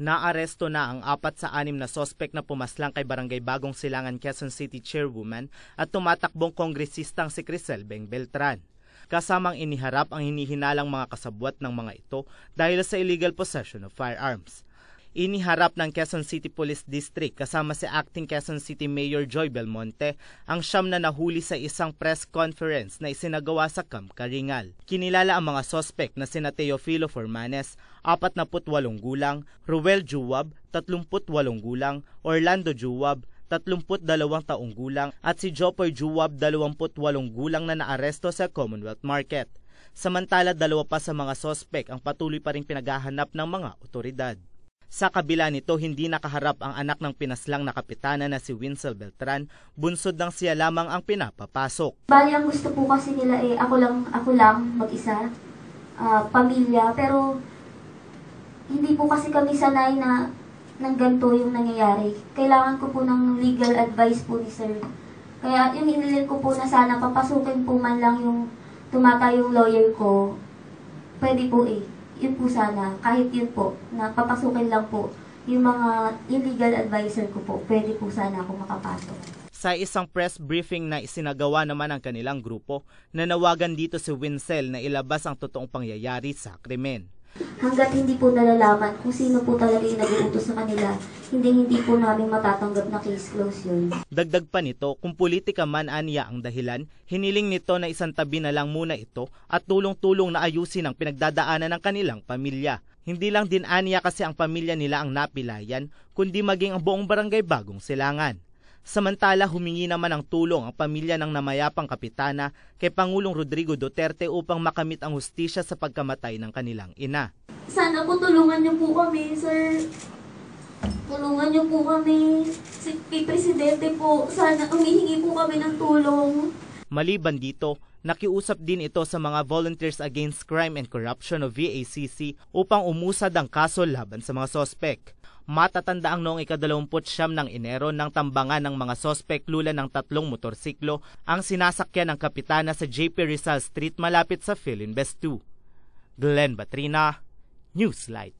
Naaresto na ang 4 sa 6 na sospek na pumaslang kay Barangay Bagong Silangan, Quezon City Chairwoman at tumatakbong kongresistang si Crisel Beng Beltran. Kasamang iniharap ang hinihinalang mga kasabwat ng mga ito dahil sa illegal possession of firearms. Iniharap ng Quezon City Police District kasama si Acting Quezon City Mayor Joy Belmonte ang 9 na nahuli sa isang press conference na isinagawa sa Camp Karingal. Kinilala ang mga sospek na sina Teofilo Formanes, 48 gulang, Ruel Juwab, 38 gulang, Orlando Juwab, 32 taong gulang at si Jopoy Juwab, 28 gulang na naaresto sa Commonwealth Market. Samantala 2 pa sa mga sospek ang patuloy pa ring pinaghahanap ng mga otoridad. Sa kabila nito, hindi nakaharap ang anak ng pinaslang na kapitana na si Winsel Beltran, bunsod ng siya lamang ang pinapapasok. Bali, ang gusto po kasi nila ako lang mag-isa, pamilya, pero hindi po kasi kami sanay na ng ganito yung nangyayari. Kailangan ko po ng legal advice po ni sir. Kaya yung inilir ko po na sana papasukin po man lang yung tumatayong lawyer ko, pwede po yun po sana, kahit yun po, na papasukin lang po yung mga legal advisor ko po, pwede po sana ako makapasok. Sa isang press briefing na isinagawa naman ng kanilang grupo, nanawagan dito si Winsel na ilabas ang totoong pangyayari sa krimen. Hanggat hindi po nalalaman kung sino po talaga yung nag-uutos sa kanila, hindi po namin matatanggap na case close yun. Dagdag pa nito, kung politika man aniya ang dahilan, hiniling nito na isantabi na lang muna ito at tulong-tulong na ayusin ang pinagdadaanan ng kanilang pamilya. Hindi lang din aniya kasi ang pamilya nila ang napilayan, kundi maging ang buong barangay Bagong Silangan. Samantala, humingi naman ng tulong ang pamilya ng namayapang kapitana kay Pangulong Rodrigo Duterte upang makamit ang hustisya sa pagkamatay ng kanilang ina. Sana po tulungan niyo po kami, sir. Tulungan niyo po kami. Kay Presidente po, sana humihingi po kami ng tulong. Maliban dito, nakiusap din ito sa mga Volunteers Against Crime and Corruption o VACC upang umusad ang kaso laban sa mga sospek. Matatanda ang noong ika-29 ng Enero nang tambangan ng mga sospek lula ng 3 motorsiklo ang sinasakyan ng kapitana sa JP Rizal Street malapit sa Philinvest 2. Glenn Batrina, Newslight.